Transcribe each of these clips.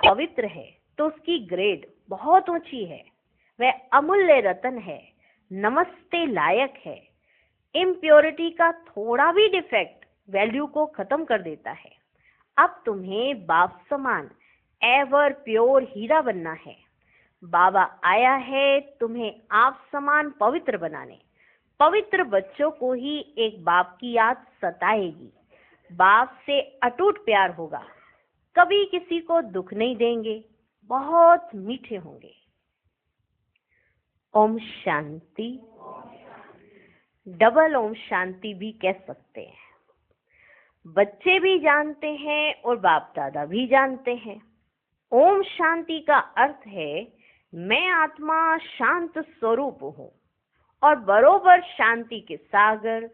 पवित्र है तो उसकी ग्रेड बहुत ऊंची है, वह अमूल्य रतन है, नमस्ते लायक है। इम्प्योरिटी का थोड़ा भी डिफेक्ट वैल्यू को खत्म कर देता है। अब तुम्हें बाप समान एवर प्योर हीरा बनना है। बाबा आया है तुम्हें आप समान पवित्र बनाने। पवित्र बच्चों को ही एक बाप की याद सताएगी। बाप से अटूट प्यार होगा, कभी किसी को दुख नहीं देंगे, बहुत मीठे होंगे। ओम शांति। डबल ओम शांति भी कह सकते हैं। बच्चे भी जानते हैं और बाप दादा भी जानते हैं। ओम शांति का अर्थ है मैं आत्मा शांत स्वरूप हूँ और बरोबर शांति के सागर,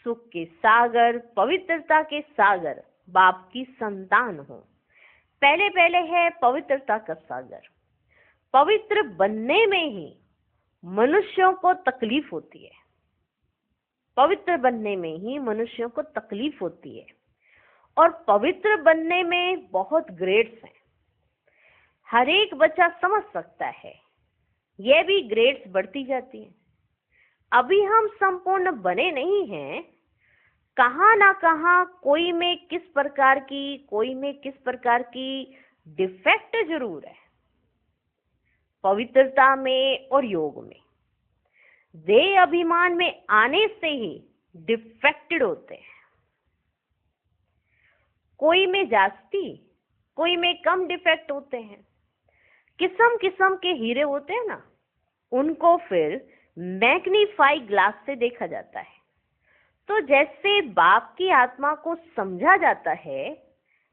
सुख के सागर, पवित्रता के सागर बाप की संतान हूँ। पहले पहले है पवित्रता का सागर। पवित्र बनने में ही मनुष्यों को तकलीफ होती है। पवित्र बनने में ही मनुष्यों को तकलीफ होती है और पवित्र बनने में बहुत ग्रेड्स हैं। हर एक बच्चा समझ सकता है, यह भी ग्रेड्स बढ़ती जाती हैं। अभी हम संपूर्ण बने नहीं हैं। कहाँ ना कहाँ कोई में किस प्रकार की डिफेक्ट जरूर है, पवित्रता में और योग में। देह अभिमान में आने से ही डिफेक्टेड होते हैं। कोई में जास्ती, कोई में कम डिफेक्ट होते हैं। किस्म किस्म के हीरे होते हैं ना, उनको फिर मैग्नीफाई ग्लास से देखा जाता है। तो जैसे बाप की आत्मा को समझा जाता है,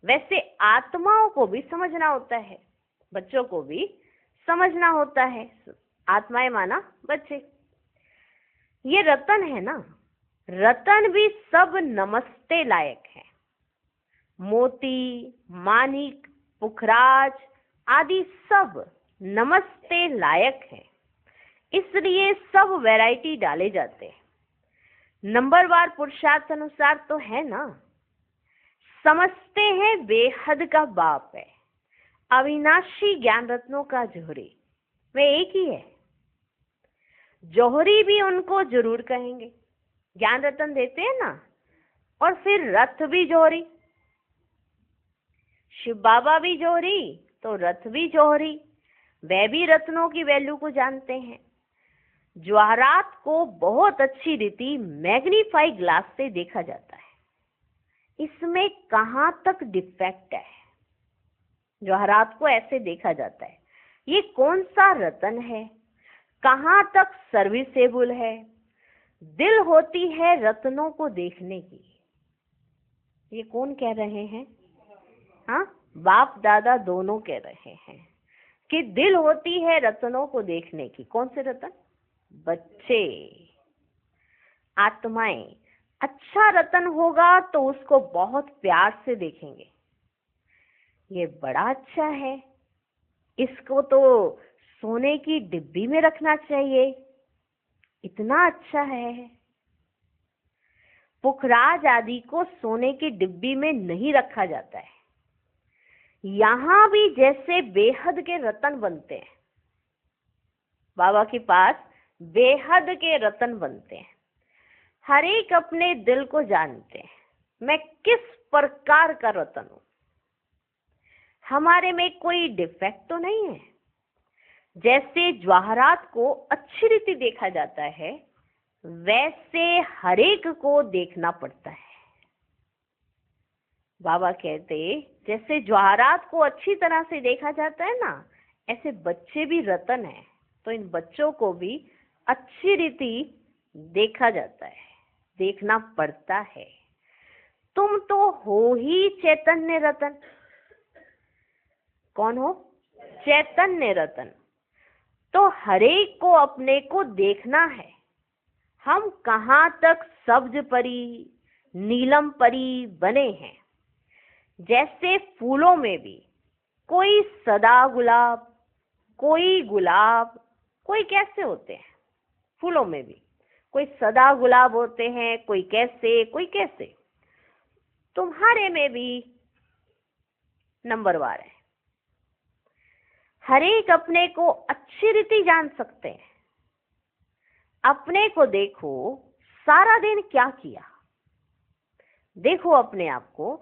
वैसे आत्माओं को भी समझना होता है, बच्चों को भी समझना होता है। आत्माएं माना बच्चे। ये रतन है ना, रतन भी सब नमस्ते लायक है। मोती, मानिक, पुखराज आदि सब नमस्ते लायक है। इसलिए सब वैरायटी डाले जाते हैं। नंबरवार पुरुषार्थ अनुसार तो है ना। समझते हैं बेहद का बाप है, अविनाशी ज्ञान रत्नों का जोहरी, वे एक ही है। जोहरी भी उनको जरूर कहेंगे। ज्ञान रत्न देते हैं ना, और फिर रथ भी जोहरी। शिव बाबा भी जोहरी तो रथ भी जोहरी। वे भी रत्नों की वैल्यू को जानते हैं। ज्वारात को बहुत अच्छी रीति मैग्नीफाई ग्लास से देखा जाता है। इसमें कहां तक डिफेक्ट है, ज्वारात को ऐसे देखा जाता है। ये कौन सा रतन है, कहां तक सर्विसेबल है। दिल होती है रत्नों को देखने की। ये कौन कह रहे हैं? हाँ, बाप दादा दोनों कह रहे हैं कि दिल होती है रत्नों को देखने की। कौन से रतन? बच्चे, आत्माएं। अच्छा रतन होगा तो उसको बहुत प्यार से देखेंगे। ये बड़ा अच्छा है, इसको तो सोने की डिब्बी में रखना चाहिए, इतना अच्छा है। पुखराज आदि को सोने की डिब्बी में नहीं रखा जाता है। यहां भी जैसे बेहद के रतन बनते हैं, बाबा के पास बेहद के रतन बनते हैं। हर एक अपने दिल को जानते हैं, मैं किस प्रकार का रतन हूं। हमारे में कोई डिफेक्ट तो नहीं है। जैसे ज्वाहरात को अच्छी रीति देखा जाता है, वैसे हर एक को देखना पड़ता है। बाबा कहते जैसे ज्वाहरात को अच्छी तरह से देखा जाता है ना, ऐसे बच्चे भी रतन हैं। तो इन बच्चों को भी अच्छी रीति देखा जाता है, देखना पड़ता है। तुम तो हो ही चैतन्य रतन। कौन हो? चैतन्य रतन। तो हरेक को अपने को देखना है। हम कहाँ तक सब्ज परी, नीलम परी बने हैं। जैसे फूलों में भी कोई सदा गुलाब, कोई गुलाब, कोई कैसे होते हैं। फूलों में भी कोई सदा गुलाब होते हैं, कोई कैसे, कोई कैसे। तुम्हारे में भी नंबरवार है। हरेक अपने को अच्छी रीति जान सकते हैं। अपने को देखो, सारा दिन क्या किया। देखो अपने आप को,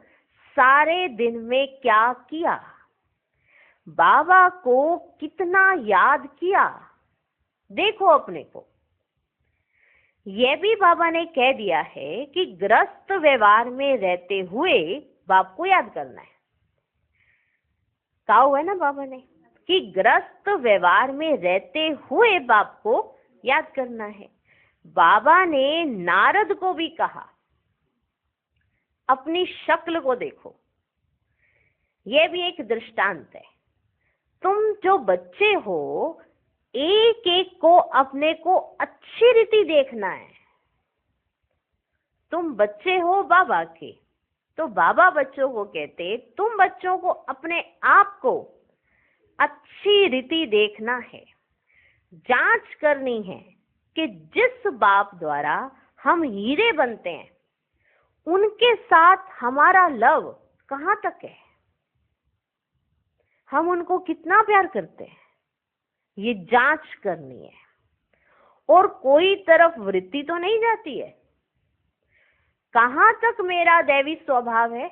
सारे दिन में क्या किया। बाबा को कितना याद किया। देखो अपने को। यह भी बाबा ने कह दिया है कि ग्रस्त व्यवहार में रहते हुए बाप को याद करना है। कहा हुआ है ना बाबा ने कि ग्रस्त व्यवहार में रहते हुए बाप को याद करना है। बाबा ने नारद को भी कहा, अपनी शक्ल को देखो। यह भी एक दृष्टांत है। तुम जो बच्चे हो, एक एक को अपने को अच्छी रीति देखना है। तुम बच्चे हो बाबा के, तो बाबा बच्चों को कहते, तुम बच्चों को अपने आप को अच्छी रीति देखना है। जांच करनी है कि जिस बाप द्वारा हम हीरे बनते हैं, उनके साथ हमारा लव कहाँ तक है। हम उनको कितना प्यार करते हैं, ये जांच करनी है। और कोई तरफ वृत्ति तो नहीं जाती है। कहाँ तक मेरा दैवी स्वभाव है,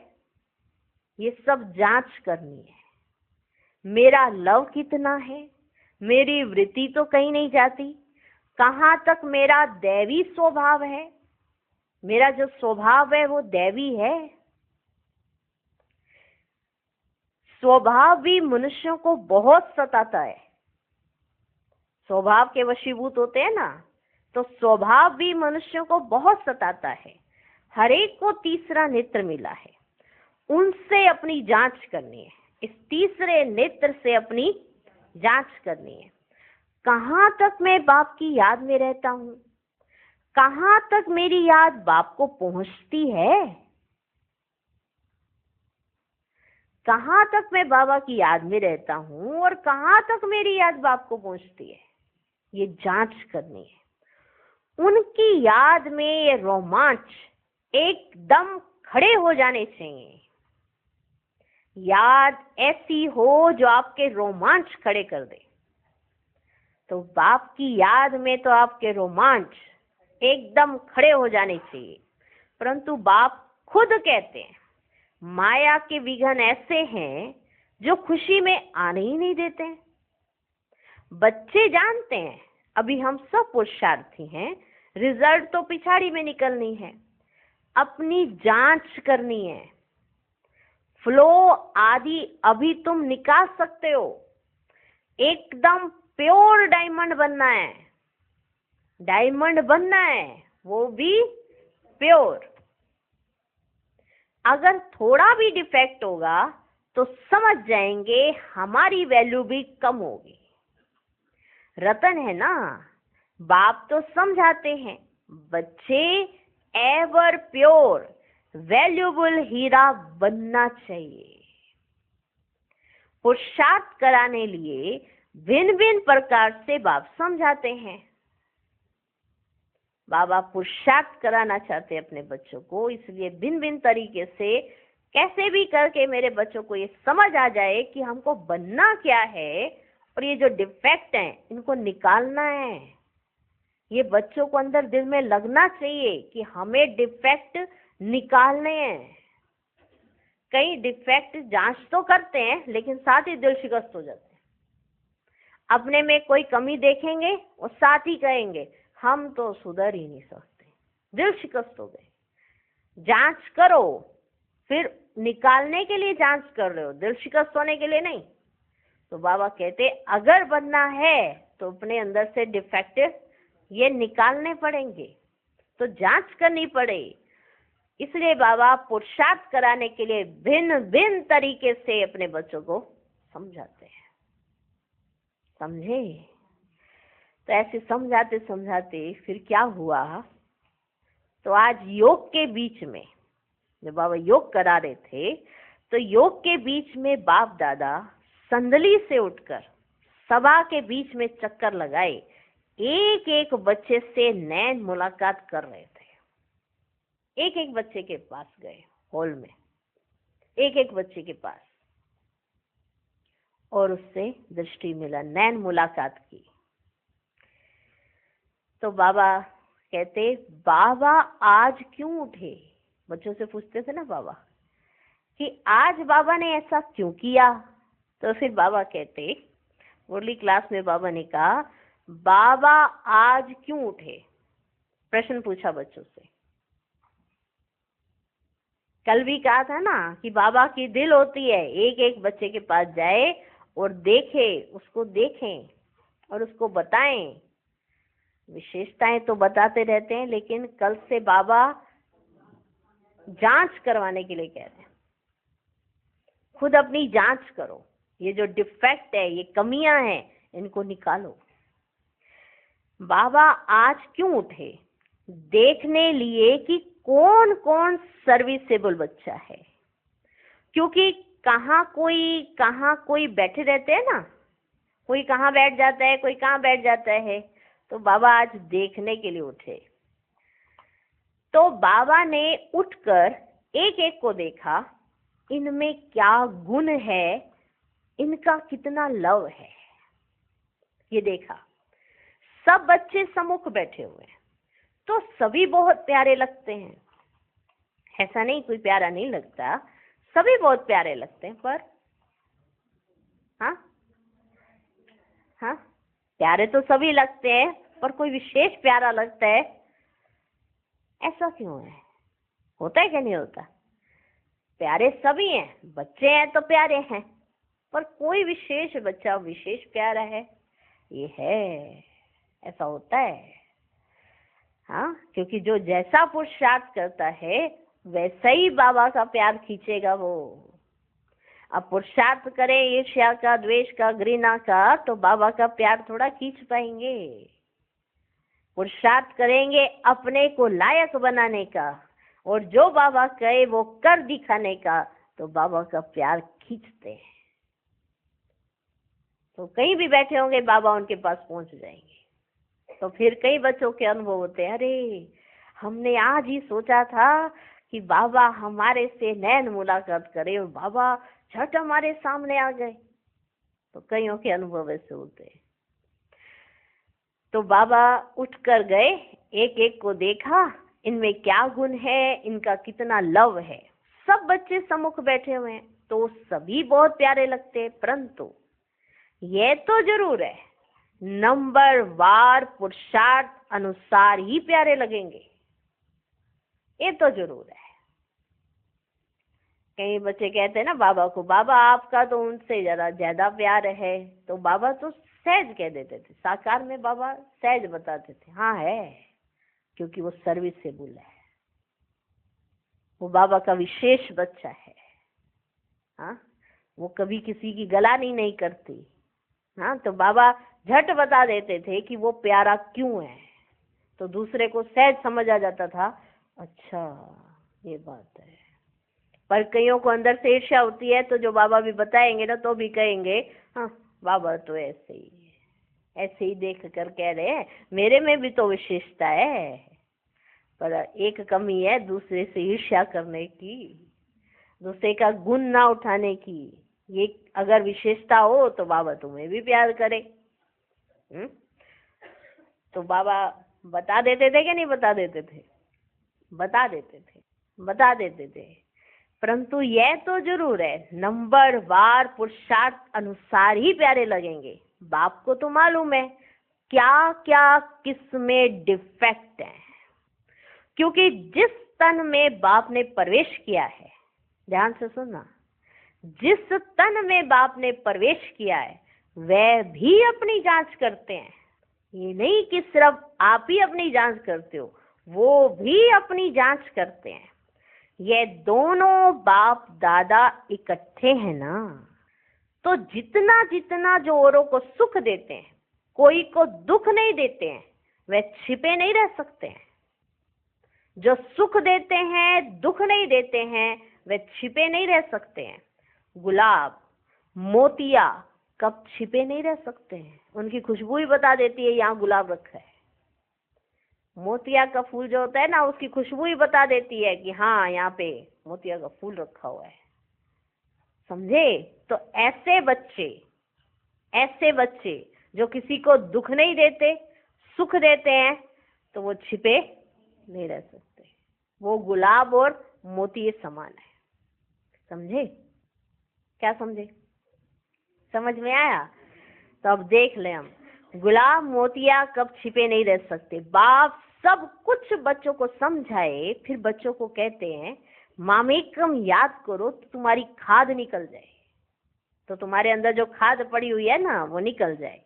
ये सब जांच करनी है। मेरा लव कितना है, मेरी वृत्ति तो कहीं नहीं जाती। कहाँ तक मेरा दैवी स्वभाव है, मेरा जो स्वभाव है वो दैवी है। स्वभाव भी मनुष्यों को बहुत सताता है। स्वभाव के वशीभूत होते हैं ना, तो स्वभाव भी मनुष्यों को बहुत सताता है। हरेक को तीसरा नेत्र मिला है, उनसे अपनी जांच करनी है। इस तीसरे नेत्र से अपनी जांच करनी है। कहाँ तक मैं बाप की याद में रहता हूँ, कहाँ तक मेरी याद बाप को पहुंचती है, कहाँ तक मैं बाबा की याद में रहता हूँ और कहाँ तक मेरी याद बाप को पहुंचती है, ये जांच करनी है। उनकी याद में ये रोमांच एकदम खड़े हो जाने चाहिए। याद ऐसी हो जो आपके रोमांच खड़े कर दे। तो बाप की याद में तो आपके रोमांच एकदम खड़े हो जाने चाहिए। परंतु बाप खुद कहते हैं, माया के विघ्न ऐसे हैं जो खुशी में आने ही नहीं देते हैं। बच्चे जानते हैं अभी हम सब पुरुषार्थी हैं, रिजल्ट तो पिछाड़ी में निकलनी है। अपनी जांच करनी है। फ्लो आदि अभी तुम निकाल सकते हो। एकदम प्योर डायमंड बनना है। डायमंड बनना है, वो भी प्योर। अगर थोड़ा भी डिफेक्ट होगा तो समझ जाएंगे हमारी वैल्यू भी कम होगी। रतन है ना, बाप तो समझाते हैं, बच्चे एवर प्योर वैल्यूबल हीरा बनना चाहिए। पुरुषार्थ कराने लिए भिन्न भिन्न प्रकार से बाप समझाते हैं। बाबा पुरुषार्थ कराना चाहते हैं अपने बच्चों को, इसलिए भिन्न भिन्न तरीके से कैसे भी करके मेरे बच्चों को ये समझ आ जाए कि हमको बनना क्या है और ये जो डिफेक्ट हैं इनको निकालना है। ये बच्चों को अंदर दिल में लगना चाहिए कि हमें डिफेक्ट निकालने हैं। कई डिफेक्ट जांच तो करते हैं लेकिन साथ ही दिल शिकस्त हो जाते हैं। अपने में कोई कमी देखेंगे और साथ ही कहेंगे हम तो सुधर ही नहीं सकते, दिल शिकस्त हो गए। जांच करो, फिर निकालने के लिए जांच कर रहे हो, दिल शिकस्त होने के लिए नहीं। तो बाबा कहते अगर बनना है तो अपने अंदर से डिफेक्ट ये निकालने पड़ेंगे, तो जांच करनी पड़े। इसलिए बाबा पुरुषार्थ कराने के लिए भिन्न भिन्न तरीके से अपने बच्चों को समझाते हैं। समझे? तो ऐसे समझाते समझाते फिर क्या हुआ, तो आज योग के बीच में जब बाबा योग करा रहे थे, तो योग के बीच में बाप दादा संदली से उठकर सभा के बीच में चक्कर लगाए, एक एक बच्चे से नैन मुलाकात कर रहे थे। एक एक बच्चे के पास गए हॉल में, एक एक बच्चे के पास, और उससे दृष्टि मिला, नैन मुलाकात की। तो बाबा कहते, बाबा आज क्यों उठे? बच्चों से पूछते थे ना बाबा कि आज बाबा ने ऐसा क्यों किया? तो फिर बाबा कहते, मुरली क्लास में बाबा ने कहा, बाबा आज क्यों उठे? प्रश्न पूछा बच्चों से। कल भी कहा था ना कि बाबा की दिल होती है एक एक बच्चे के पास जाए और देखे, उसको देखें और उसको बताएं। विशेषताएं तो बताते रहते हैं, लेकिन कल से बाबा जांच करवाने के लिए कह रहे हैं। खुद अपनी जांच करो, ये जो डिफेक्ट है, ये कमियां हैं, इनको निकालो। बाबा आज क्यों उठे? देखने लिए कि कौन कौन सर्विसेबल बच्चा है, क्योंकि कहाँ कोई बैठे रहते हैं ना, कोई कहाँ बैठ जाता है, कोई कहाँ बैठ जाता है। तो बाबा आज देखने के लिए उठे। तो बाबा ने उठकर एक एक को देखा, इनमें क्या गुण है, इनका कितना लव है, ये देखा। सब बच्चे सम्मुख बैठे हुए हैं, तो सभी बहुत प्यारे लगते हैं। ऐसा नहीं कोई प्यारा नहीं लगता, सभी बहुत प्यारे लगते हैं, पर हाँ प्यारे तो सभी लगते हैं, पर कोई विशेष प्यारा लगता है, ऐसा क्यों है? होता है क्या नहीं होता? प्यारे सभी हैं, बच्चे हैं तो प्यारे हैं, पर कोई विशेष बच्चा विशेष प्यारा है, ये है, ऐसा होता है। हाँ, क्योंकि जो जैसा पुरुषार्थ करता है वैसा ही बाबा का प्यार खींचेगा वो। अब पुरुषार्थ करें ईर्ष्या का, द्वेष का, घृणा का, तो बाबा का प्यार थोड़ा खींच पाएंगे। पुरुषार्थ करेंगे अपने को लायक बनाने का, और जो बाबा कहे वो कर दिखाने का, तो बाबा का प्यार खींचते हैं। तो कहीं भी बैठे होंगे बाबा उनके पास पहुंच जाएंगे। तो फिर कई बच्चों के अनुभव होते हैं, अरे हमने आज ही सोचा था कि बाबा हमारे से नैन मुलाकात करे, और बाबा झट हमारे सामने आ गए। तो कईयों के अनुभव ऐसे होते हैं। तो बाबा उठ कर गए, एक एक को देखा, इनमें क्या गुण है, इनका कितना लव है। सब बच्चे सम्मुख बैठे हुए हैं, तो सभी बहुत प्यारे लगते हैं, परंतु ये तो जरूर है, नंबर वार पुरुषार्थ अनुसार ही प्यारे लगेंगे, ये तो जरूर है। कई बच्चे कहते हैं ना बाबा को, बाबा आपका तो उनसे ज्यादा प्यार है। तो बाबा तो सहज कह देते थे, साकार में बाबा सहज बताते थे, हाँ है, क्योंकि वो सर्विसेबल है, वो बाबा का विशेष बच्चा है। हाँ, वो कभी किसी की गलानी नहीं करती। हाँ, तो बाबा झट बता देते थे कि वो प्यारा क्यों है, तो दूसरे को सहज समझ आ जाता था, अच्छा ये बात है। पर कईयों को अंदर से ईर्ष्या होती है, तो जो बाबा भी बताएंगे ना तो भी कहेंगे, हाँ बाबा तो ऐसे ही देख कर कह रहे हैं, मेरे में भी तो विशेषता है, पर एक कमी है दूसरे से ईर्ष्या करने की, दूसरे का गुण ना उठाने की। ये अगर विशेषता हो तो बाबा तुम्हें भी प्यार करे। तो बाबा बता देते थे कि नहीं बता देते थे? बता देते थे। परंतु यह तो जरूर है, नंबर वार पुरुषार्थ अनुसार ही प्यारे लगेंगे। बाप को तो मालूम है क्या क्या किस में डिफेक्ट है, क्योंकि जिस तन में बाप ने प्रवेश किया है, ध्यान से सुनना, जिस तन में बाप ने प्रवेश किया है वह भी अपनी जांच करते हैं। ये नहीं कि सिर्फ आप ही अपनी जांच करते हो, वो भी अपनी जांच करते हैं। ये दोनों बाप दादा इकट्ठे हैं ना, तो जितना जितना जो औरों को सुख देते हैं, कोई को दुख नहीं देते हैं, वे छिपे नहीं रह सकते हैं। जो सुख देते हैं, दुख नहीं देते हैं, वे छिपे नहीं रह सकते हैं। गुलाब, मोतिया कब छिपे नहीं रह सकते हैं, उनकी खुशबू ही बता देती है यहाँ गुलाब रखा है। मोतिया का फूल जो होता है ना, उसकी खुशबू ही बता देती है कि हाँ यहाँ पे मोतिया का फूल रखा हुआ है। समझे? तो ऐसे बच्चे जो किसी को दुख नहीं देते, सुख देते हैं, तो वो छिपे नहीं रह सकते। वो गुलाब और मोती समान है। समझे? क्या समझे? समझ में आया? तो अब देख ले, हम गुलाब मोतिया कब छिपे नहीं रह सकते। बाप सब कुछ बच्चों को समझाए, फिर बच्चों को कहते हैं मामेकम याद करो तो तुम्हारी खाद निकल जाए, तो तुम्हारे अंदर जो खाद पड़ी हुई है ना, वो निकल जाए।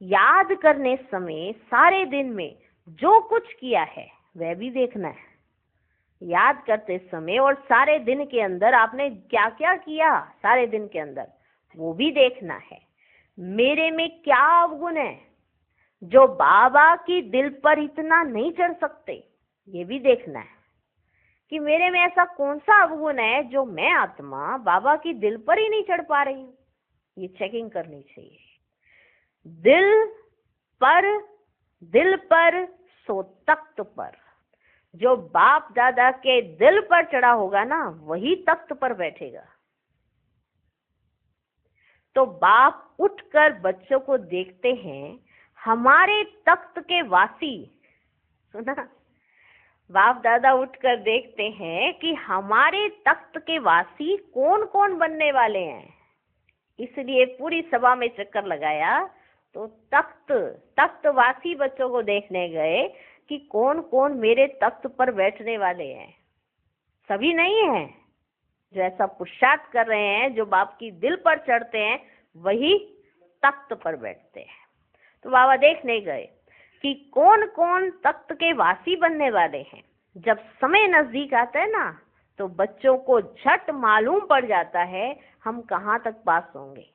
याद करने समय सारे दिन में जो कुछ किया है वह भी देखना है। याद करते समय और सारे दिन के अंदर आपने क्या क्या किया, सारे दिन के अंदर वो भी देखना है। मेरे में क्या अवगुण है जो बाबा की दिल पर इतना नहीं चढ़ सकते, ये भी देखना है कि मेरे में ऐसा कौन सा अवगुण है जो मैं आत्मा बाबा की दिल पर ही नहीं चढ़ पा रही हूँ। ये चेकिंग करनी चाहिए। दिल पर सो तख्त पर। जो बाप दादा के दिल पर चढ़ा होगा ना, वही तख्त पर बैठेगा। तो बाप उठकर बच्चों को देखते हैं, हमारे तख्त के वासी, सुना, बाप दादा उठकर देखते हैं कि हमारे तख्त के वासी कौन कौन बनने वाले हैं। इसलिए पूरी सभा में चक्कर लगाया, तो तख्तवासी बच्चों को देखने गए कि कौन कौन मेरे तख्त पर बैठने वाले हैं। सभी नहीं है, जो ऐसा पुरुषार्थ कर रहे हैं, जो बाप की दिल पर चढ़ते हैं, वही तख्त पर बैठते हैं। तो बाबा देखने गए कि कौन कौन तख्त के वासी बनने वाले हैं। जब समय नजदीक आता है ना, तो बच्चों को झट मालूम पड़ जाता है हम कहाँ तक पास होंगे।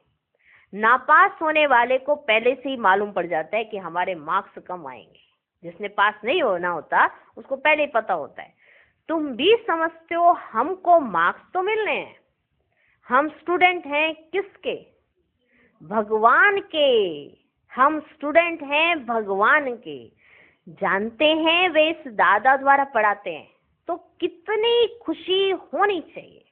नापास होने वाले को पहले से ही मालूम पड़ जाता है कि हमारे मार्क्स कम आएंगे। जिसने पास नहीं होना होता उसको पहले ही पता होता है। तुम भी समझते हो हमको मार्क्स तो मिलने हैं, हम स्टूडेंट हैं किसके? भगवान के। हम स्टूडेंट हैं भगवान के। जानते हैं वे इस दादा द्वारा पढ़ाते हैं, तो कितनी खुशी होनी चाहिए।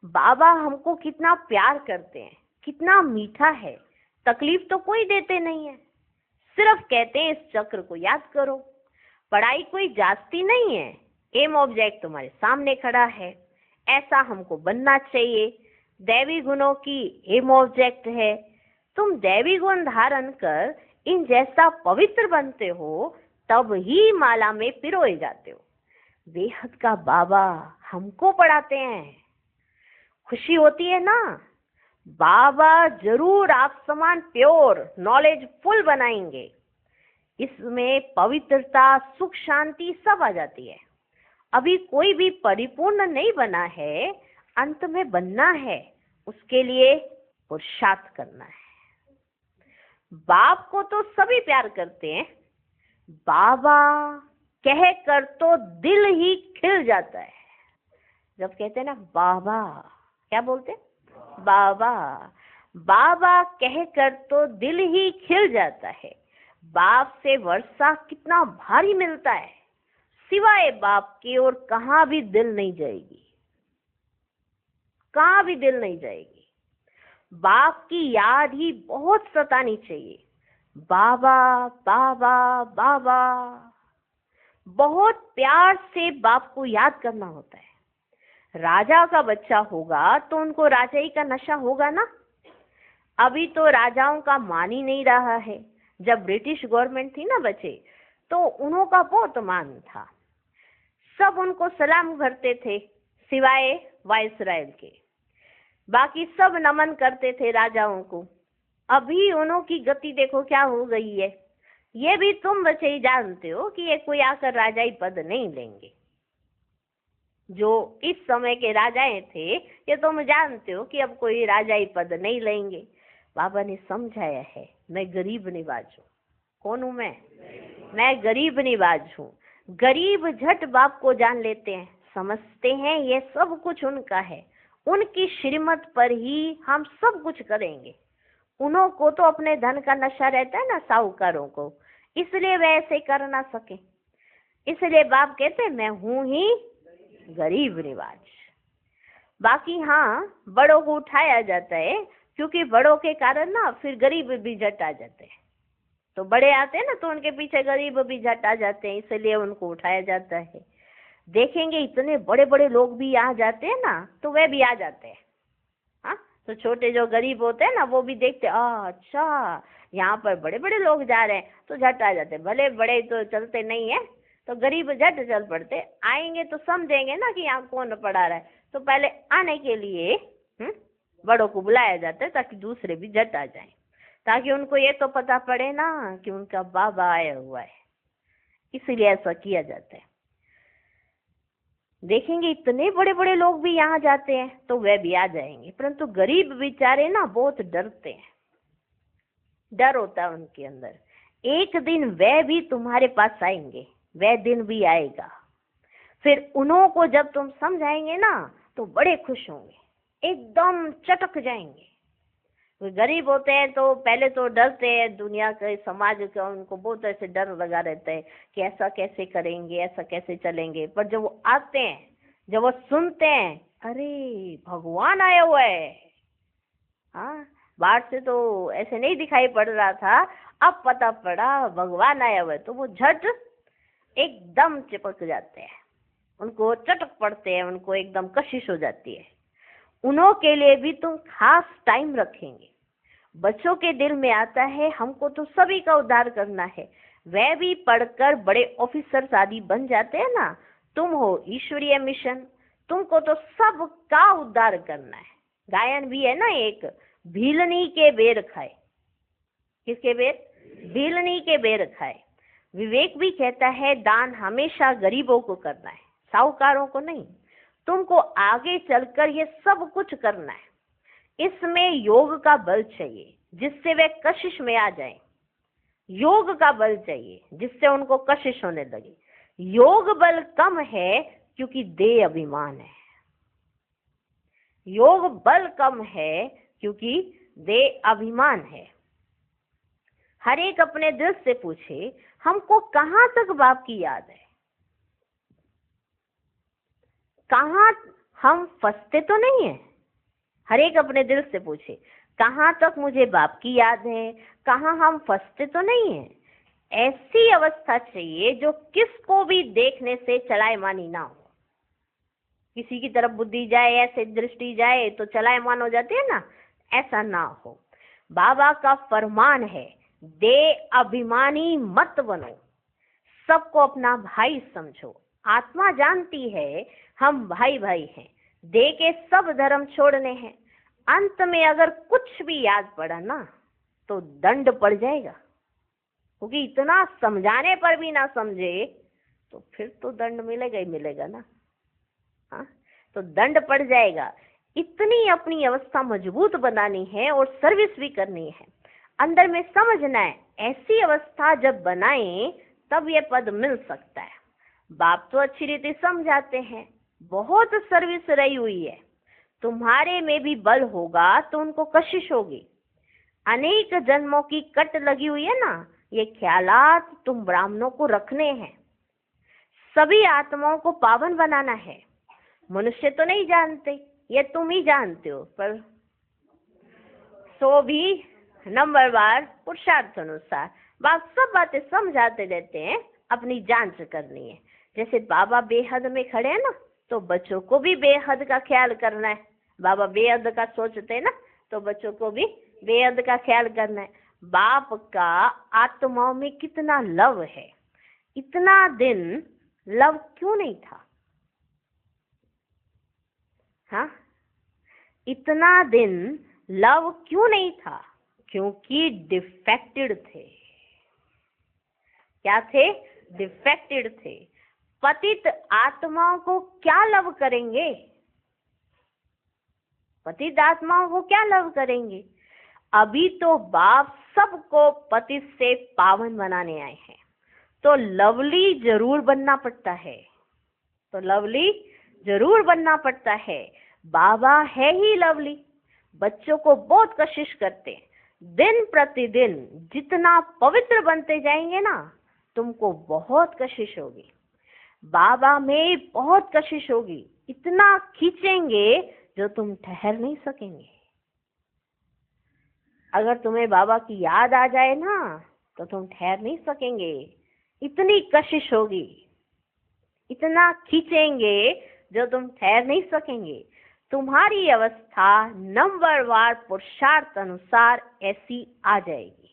बाबा हमको कितना प्यार करते हैं, कितना मीठा है। तकलीफ तो कोई देते नहीं है, सिर्फ कहते हैं इस चक्र को याद करो। पढ़ाई कोई जास्ती नहीं है, एम ऑब्जेक्ट तुम्हारे सामने खड़ा है, ऐसा हमको बनना चाहिए। दैवी गुणों की एम ऑब्जेक्ट है। तुम दैवी गुण धारण कर इन जैसा पवित्र बनते हो, तब ही माला में पिरोए जाते हो। बेहद का बाबा हमको पढ़ाते हैं, खुशी होती है ना। बाबा जरूर आप समान प्योर नॉलेज फुल बनाएंगे। इसमें पवित्रता, सुख, शांति सब आ जाती है। अभी कोई भी परिपूर्ण नहीं बना है, अंत में बनना है, उसके लिए पुरुषार्थ करना है। बाप को तो सभी प्यार करते हैं, बाबा कह कर तो दिल ही खिल जाता है। जब कहते हैं ना बाबा, क्या बोलते हैं? बाबा। बाबा कह कर तो दिल ही खिल जाता है। बाप से वर्षा कितना भारी मिलता है, सिवाय बाप के और कहाँ भी दिल नहीं जाएगी, कहाँ भी दिल नहीं जाएगी। बाप की याद ही बहुत सतानी चाहिए। बाबा बाबा बाबा, बहुत प्यार से बाप को याद करना होता है। राजा का बच्चा होगा तो उनको राजाई का नशा होगा ना। अभी तो राजाओं का मान ही नहीं रहा है। जब ब्रिटिश गवर्नमेंट थी ना बच्चे, तो उनका बहुत मान था, सब उनको सलाम करते थे, सिवाय वायसराय के। बाकी सब नमन करते थे राजाओं को। अभी उन्हों की गति देखो क्या हो गई है। ये भी तुम बच्चे ही जानते हो कि ये कोई आकर राजाई पद नहीं लेंगे। जो इस समय के राजाएं थे, ये तुम जानते हो कि अब कोई राजाई पद नहीं लेंगे। बाबा ने समझाया है, मैं गरीब निवाज हूँ। कौन हूँ मैं गरीब निवाज हूँ। गरीब झट बाप को जान लेते हैं, समझते हैं ये सब कुछ उनका है, उनकी श्रीमत पर ही हम सब कुछ करेंगे। उन्हों को तो अपने धन का नशा रहता है ना, साहूकारों को, इसलिए वे ऐसे कर ना सके। इसलिए बाप कहते हैं मैं हूं ही गरीब निवाज। बाकी हाँ, बड़ों को उठाया जाता है, क्योंकि बड़ों के कारण ना फिर गरीब भी झट आ जाते हैं। तो बड़े आते हैं ना तो उनके पीछे गरीब भी झट आ जाते हैं, इसलिए उनको उठाया जाता है। देखेंगे इतने बड़े बड़े लोग भी आ जाते हैं ना, तो वे भी आ जाते हैं। हाँ, तो छोटे जो गरीब होते हैं ना, वो भी देखते अच्छा यहाँ पर बड़े बड़े लोग जा रहे हैं, तो झट आ जाते। भले बड़े तो चलते नहीं है, तो गरीब झट चल पड़ते। आएंगे तो समझेंगे ना कि यहाँ कौन पढ़ा रहा है, तो पहले आने के लिए बड़ों को बुलाया जाता है, ताकि दूसरे भी झट आ जाएं, ताकि उनको ये तो पता पड़े ना कि उनका बाबा आया हुआ है। इसलिए ऐसा किया जाता है। देखेंगे इतने बड़े बड़े लोग भी यहाँ जाते हैं, तो वे भी आ जाएंगे, परंतु गरीब बेचारे ना बहुत डरते हैं, डर होता है उनके अंदर। एक दिन वे भी तुम्हारे पास आएंगे, वह दिन भी आएगा। फिर उन्हों को जब तुम समझाएंगे ना, तो बड़े खुश होंगे, एकदम चटक जाएंगे। वो गरीब होते हैं तो पहले तो डरते हैं, दुनिया के समाज का उनको बहुत ऐसे डर लगा रहता है कि ऐसा कैसे करेंगे, ऐसा कैसे चलेंगे। पर जब वो आते हैं, जब वो सुनते हैं, अरे भगवान आया हुआ है। हाँ, बाहर से तो ऐसे नहीं दिखाई पड़ रहा था, अब पता पड़ा भगवान आया हुआ है, तो वो झट एकदम चिपक जाते हैं, उनको चटक पड़ते हैं, उनको एकदम कशिश हो जाती है। उन्हों के लिए भी तुम खास टाइम रखेंगे। बच्चों के दिल में आता है हमको तो सभी का उद्धार करना है, वह भी पढ़कर बड़े ऑफिसर आदि बन जाते हैं ना। तुम हो ईश्वरीय मिशन, तुमको तो सबका उद्धार करना है। गायन भी है ना एक, भीलनी के बेर खाए। किसके बेर? भीलनी के बेर खाए। विवेक भी कहता है दान हमेशा गरीबों को करना है, साहूकारों को नहीं। तुमको आगे चलकर ये सब कुछ करना है। इसमें योग का बल चाहिए, जिससे वे कशिश में आ जाएं। योग का बल चाहिए, जिससे उनको कशिश होने लगे। योग बल कम है क्योंकि देह अभिमान है। योग बल कम है क्योंकि देह अभिमान है। हर एक अपने दिल से पूछे हमको कहाँ तक बाप की याद है, कहाँ हम फंसते तो नहीं है। हर एक अपने दिल से पूछे कहाँ तक मुझे बाप की याद है, कहाँ हम फंसते तो नहीं है। ऐसी अवस्था चाहिए जो किसको भी देखने से चलायमानी ना हो। किसी की तरफ बुद्धि जाए, ऐसे दृष्टि जाए तो चलायमान हो जाती है ना, ऐसा ना हो। बाबा का फरमान है दे अभिमानी मत बनो, सबको अपना भाई समझो। आत्मा जानती है हम भाई भाई हैं, दे के सब धर्म छोड़ने हैं। अंत में अगर कुछ भी याद पड़ा ना तो दंड पड़ जाएगा, क्योंकि इतना समझाने पर भी ना समझे तो फिर तो दंड मिलेगा ही मिलेगा ना। हाँ, तो दंड पड़ जाएगा। इतनी अपनी अवस्था मजबूत बनानी है और सर्विस भी करनी है। अंदर में समझना है, ऐसी अवस्था जब बनाए तब ये पद मिल सकता है। बाप तो अच्छी रीति समझाते हैं, बहुत सर्विस रही हुई है। तुम्हारे में भी बल होगा तो उनको कशिश होगी। अनेक जन्मों की कट लगी हुई है ना, ये ख्यालात तुम ब्राह्मणों को रखने हैं। सभी आत्माओं को पावन बनाना है। मनुष्य तो नहीं जानते, ये तुम ही जानते हो, पर सो भी नंबरवार पुरुषार्थ अनुसार बाप सब बातें समझाते रहते हैं। अपनी जांच करनी है। जैसे बाबा बेहद में खड़े हैं ना, तो बच्चों को भी बेहद का ख्याल करना है। बाबा बेहद का सोचते हैं ना, तो बच्चों को भी बेहद का ख्याल करना है। बाप का आत्माओं में कितना लव है, इतना दिन लव क्यों नहीं था? हाँ, इतना दिन लव क्यों नहीं था? क्योंकि डिफेक्टेड थे। क्या थे? डिफेक्टेड थे। पतित आत्माओं को क्या लव करेंगे? पतित आत्माओं को क्या लव करेंगे? अभी तो बाप सबको पतित से पावन बनाने आए हैं, तो लवली जरूर बनना पड़ता है, तो लवली जरूर बनना पड़ता है। बाबा है ही लवली। बच्चों को बहुत कोशिश करते हैं, दिन प्रतिदिन जितना पवित्र बनते जाएंगे ना, तुमको बहुत कोशिश होगी, बाबा में बहुत कोशिश होगी, इतना खींचेंगे जो तुम ठहर नहीं सकेंगे। अगर तुम्हें बाबा की याद आ जाए ना, तो तुम ठहर नहीं सकेंगे, इतनी कशिश होगी, इतना खींचेंगे जो तुम ठहर नहीं सकेंगे। तुम्हारी अवस्था नंबरवार पुरुषार्थ अनुसार ऐसी आ जाएगी,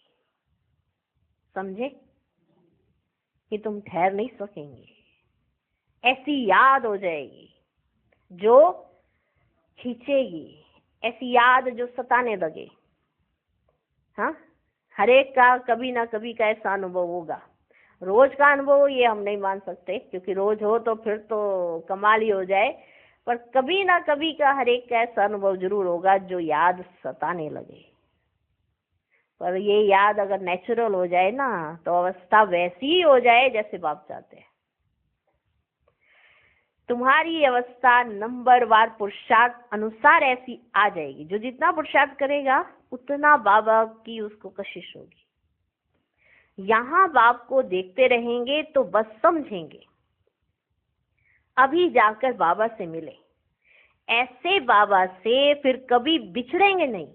समझे, कि तुम ठहर नहीं सकेंगे। ऐसी याद हो जाएगी जो खींचेगी, ऐसी याद जो सताने लगे। हाँ, हर एक का कभी ना कभी का ऐसा अनुभव होगा। रोज का अनुभव ये हम नहीं मान सकते, क्योंकि रोज हो तो फिर तो कमाल ही हो जाए, पर कभी ना कभी का हर एक का ऐसा अनुभव जरूर होगा जो याद सताने लगे। पर ये याद अगर नेचुरल हो जाए ना, तो अवस्था वैसी ही हो जाए जैसे बाप चाहते हैं। तुम्हारी अवस्था नंबरवार पुरुषार्थ अनुसार ऐसी आ जाएगी। जो जितना पुरुषार्थ करेगा उतना बाबा की उसको कशिश होगी। यहाँ बाप को देखते रहेंगे तो बस समझेंगे। अभी जाकर बाबा से मिले, ऐसे बाबा से फिर कभी बिछड़ेंगे नहीं।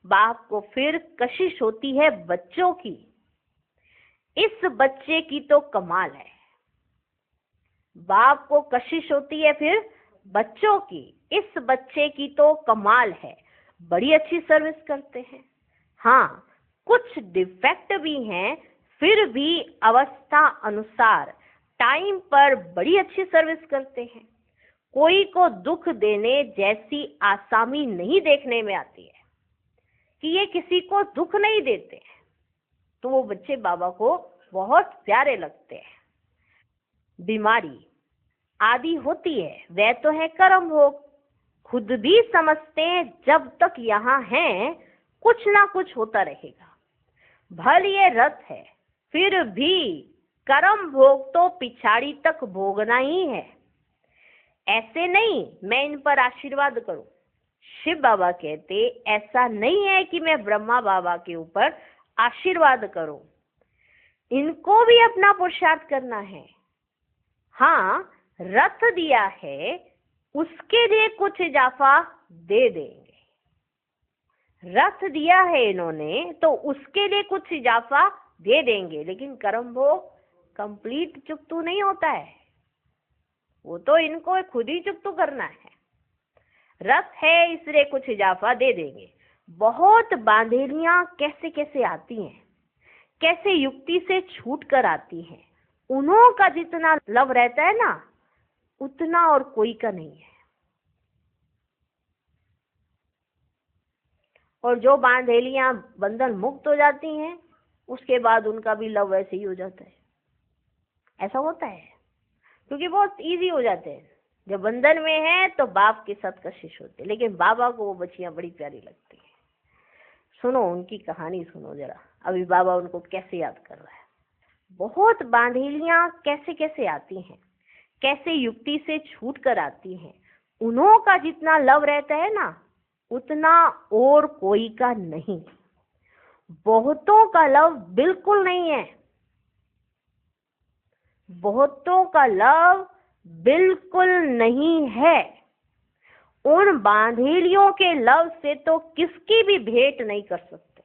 बाप को फिर कशिश होती है बच्चों की। इस बच्चे की तो कमाल है। बाप को कशिश होती है फिर बच्चों की। इस बच्चे की तो कमाल है, बड़ी अच्छी सर्विस करते हैं। हाँ, कुछ डिफेक्ट भी हैं, फिर भी अवस्था अनुसार टाइम पर बड़ी अच्छी सर्विस करते हैं। कोई को दुख देने जैसी आसामी नहीं देखने में आती है कि ये किसी को दुख नहीं देते, तो वो बच्चे बाबा को बहुत प्यारे लगते हैं। बीमारी आदि होती है, वह तो है कर्म भोग। खुद भी समझते हैं जब तक यहाँ हैं कुछ ना कुछ होता रहेगा। भल ये रथ है, फिर भी कर्म भोग तो पिछाड़ी तक भोगना ही है। ऐसे नहीं मैं इन पर आशीर्वाद करूं। शिव बाबा कहते ऐसा नहीं है कि मैं ब्रह्मा बाबा के ऊपर आशीर्वाद करूं, इनको भी अपना पुरुषार्थ करना है। हाँ, रथ दिया है, उसके लिए कुछ इजाफा दे देंगे। रथ दिया है इन्होंने तो उसके लिए कुछ इजाफा दे देंगे, लेकिन कर्म भोग कंप्लीट चुकतू नहीं होता है, वो तो इनको खुद ही चुकतू करना है। रथ है इसलिए कुछ इजाफा दे देंगे। बहुत बांधेलियां कैसे कैसे आती हैं, कैसे युक्ति से छूट कर आती हैं। उन्हों का जितना लव रहता है ना, उतना और कोई का नहीं है। और जो बांधेलियां बंधन मुक्त हो जाती हैं, उसके बाद उनका भी लव वैसे ही हो जाता है। ऐसा होता है, क्योंकि बहुत इजी हो जाते हैं। जब बंधन में है तो बाप के साथ कशिश होती है, लेकिन बाबा को वो बच्चियां बड़ी प्यारी लगती है। सुनो उनकी कहानी, सुनो जरा, अभी बाबा उनको कैसे याद कर रहा है। बहुत बांधेलियां कैसे कैसे आती हैं, कैसे युक्ति से छूट कर आती हैं। उन्हों का जितना लव रहता है ना, उतना और कोई का नहीं। बहुतों का लव बिल्कुल नहीं है, बहुतों का लव बिल्कुल नहीं है। उन बांधेलियों के लव से तो किसकी भी भेंट नहीं कर सकते।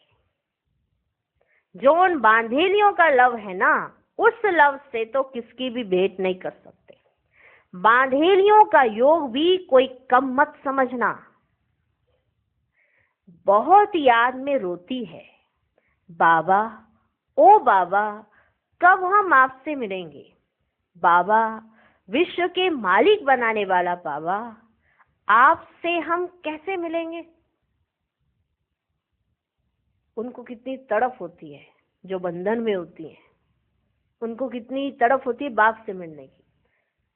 जो उन बांधेलियों का लव है ना, उस लव से तो किसकी भी भेंट नहीं कर सकते। बांधेलियों का योग भी कोई कम मत समझना। बहुत याद में रोती है, बाबा ओ बाबा कब हम आपसे मिलेंगे। बाबा विश्व के मालिक बनाने वाला बाबा, आपसे हम कैसे मिलेंगे। उनको कितनी तड़प होती है, जो बंधन में होती है, उनको कितनी तड़प होती है बाप से मिलने की।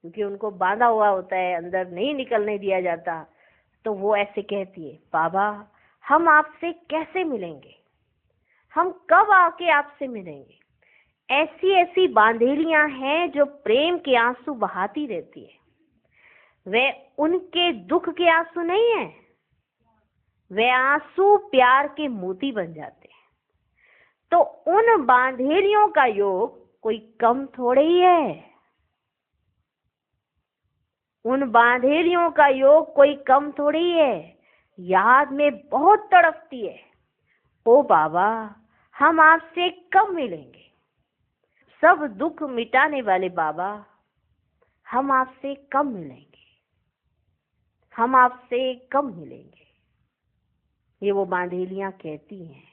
क्योंकि उनको बांधा हुआ होता है, अंदर नहीं निकलने दिया जाता। तो वो ऐसे कहती है, बाबा हम आपसे कैसे मिलेंगे, हम कब आके आपसे मिलेंगे। ऐसी ऐसी बांधेलियां हैं जो प्रेम के आंसू बहाती रहती है। वे उनके दुख के आंसू नहीं है, वे आंसू प्यार के मोती बन जाते हैं। तो उन बांधेलियों का योग कोई कम थोड़े ही है, उन बांधेलियों का योग कोई कम थोड़ी है। याद में बहुत तड़पती है, ओ बाबा हम आपसे कब मिलेंगे। सब दुख मिटाने वाले बाबा हम आपसे कब मिलेंगे, हम आपसे कब मिलेंगे। ये वो बांधेलियां कहती हैं।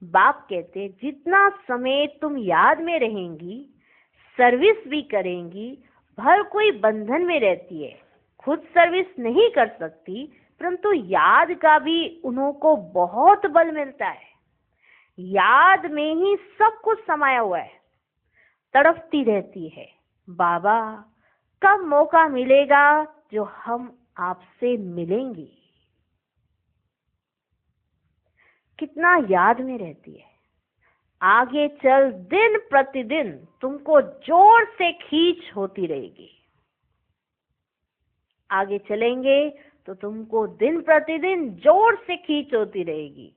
बाप कहते जितना समय तुम याद में रहेंगी, सर्विस भी करेंगी, भर कोई बंधन में रहती है, खुद सर्विस नहीं कर सकती, परंतु याद का भी उन्हों को बहुत बल मिलता है। याद में ही सब कुछ समाया हुआ है। तड़पती रहती है, बाबा कब मौका मिलेगा जो हम आपसे मिलेंगे। कितना याद में रहती है। आगे चल दिन प्रतिदिन तुमको जोर से खींच होती रहेगी। आगे चलेंगे तो तुमको दिन प्रतिदिन जोर से खींच होती रहेगी।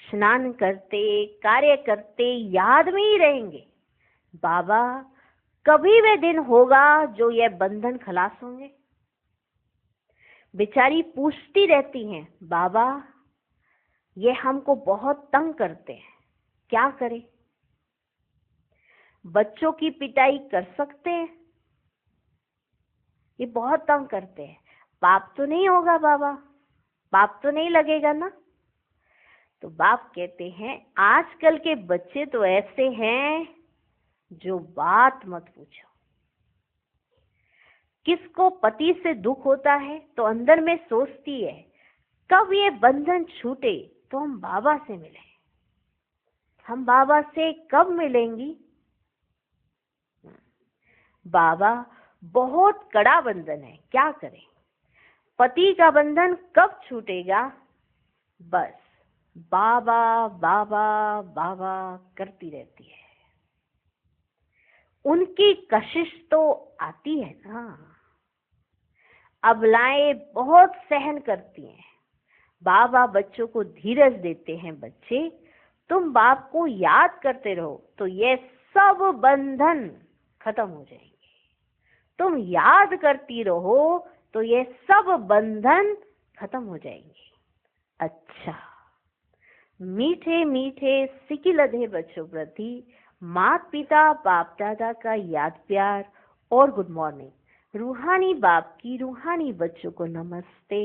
स्नान करते कार्य करते याद में ही रहेंगे। बाबा कभी वे दिन होगा जो यह बंधन खलास होंगे। बेचारी पूछती रहती हैं, बाबा ये हमको बहुत तंग करते हैं, क्या करें। बच्चों की पिटाई कर सकते हैं, ये बहुत तंग करते हैं। पाप तो नहीं होगा बाबा, पाप तो नहीं लगेगा ना। तो बाप कहते हैं आजकल के बच्चे तो ऐसे हैं जो बात मत पूछो। किसको पति से दुख होता है तो अंदर में सोचती है कब ये बंधन छूटे तो हम बाबा से मिलें। हम बाबा से कब मिलेंगी। बाबा बहुत कड़ा बंधन है, क्या करें। पति का बंधन कब छूटेगा। बस बाबा बाबा बाबा करती रहती है। उनकी कशिश तो आती है ना। अबलाएं बहुत सहन करती हैं। बाबा बच्चों को धीरज देते हैं, बच्चे तुम बाप को याद करते रहो तो ये सब बंधन खत्म हो जाएंगे। तुम याद करती रहो तो ये सब बंधन खत्म हो जाएंगे। अच्छा, मीठे मीठे सिकिलधे बच्चों प्रति माता पिता बाप दादा का याद प्यार और गुड मॉर्निंग। रूहानी बाप की रूहानी बच्चों को नमस्ते।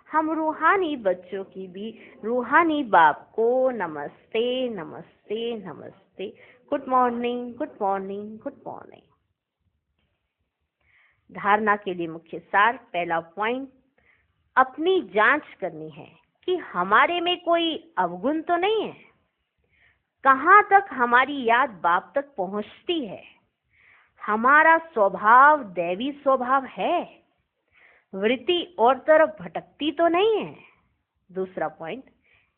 हम रूहानी बच्चों की भी रूहानी बाप को नमस्ते नमस्ते नमस्ते। Good morning good morning good morning. धारणा के लिए मुख्य सार। पहला पॉइंट, अपनी जांच करनी है कि हमारे में कोई अवगुण तो नहीं है। कहाँ तक हमारी याद बाप तक पहुंचती है। हमारा स्वभाव दैवी स्वभाव है, वृत्ति और तरफ भटकती तो नहीं है। दूसरा पॉइंट,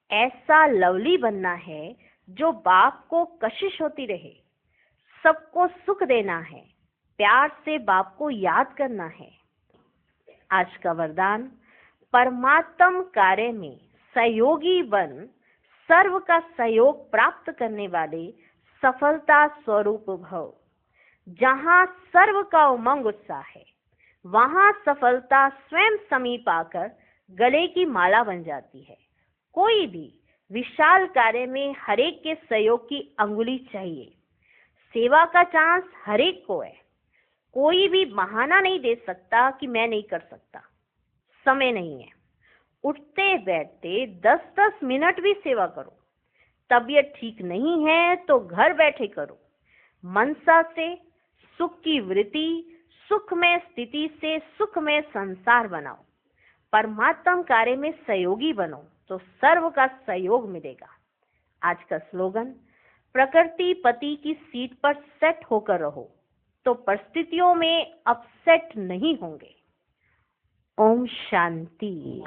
ऐसा लवली बनना है जो बाप को कशिश होती रहे, सबको सुख देना है, प्यार से बाप को याद करना है। आज का वरदान, परमात्म कार्य में सहयोगी बन सर्व का सहयोग प्राप्त करने वाले सफलता स्वरूप भव। जहाँ सर्व का उमंग उत्साह है वहाँ सफलता स्वयं समीप आकर गले की माला बन जाती है। कोई भी विशाल कार्य में हरेक के सहयोग की अंगुली चाहिए। सेवा का चांस हरेक को है। कोई भी बहाना नहीं दे सकता कि मैं नहीं कर सकता, समय नहीं है। उठते बैठते 10-10 मिनट भी सेवा करो। तबीयत ठीक नहीं है तो घर बैठे करो। मनसा से सुख की वृत्ति, सुख में स्थिति से सुख में संसार बनाओ। परमात्म कार्य में सहयोगी बनो तो सर्व का सहयोग मिलेगा। आज का स्लोगन, प्रकृति पति की सीट पर सेट होकर रहो, तो परिस्थितियों में अपसेट नहीं होंगे। ओम शांति।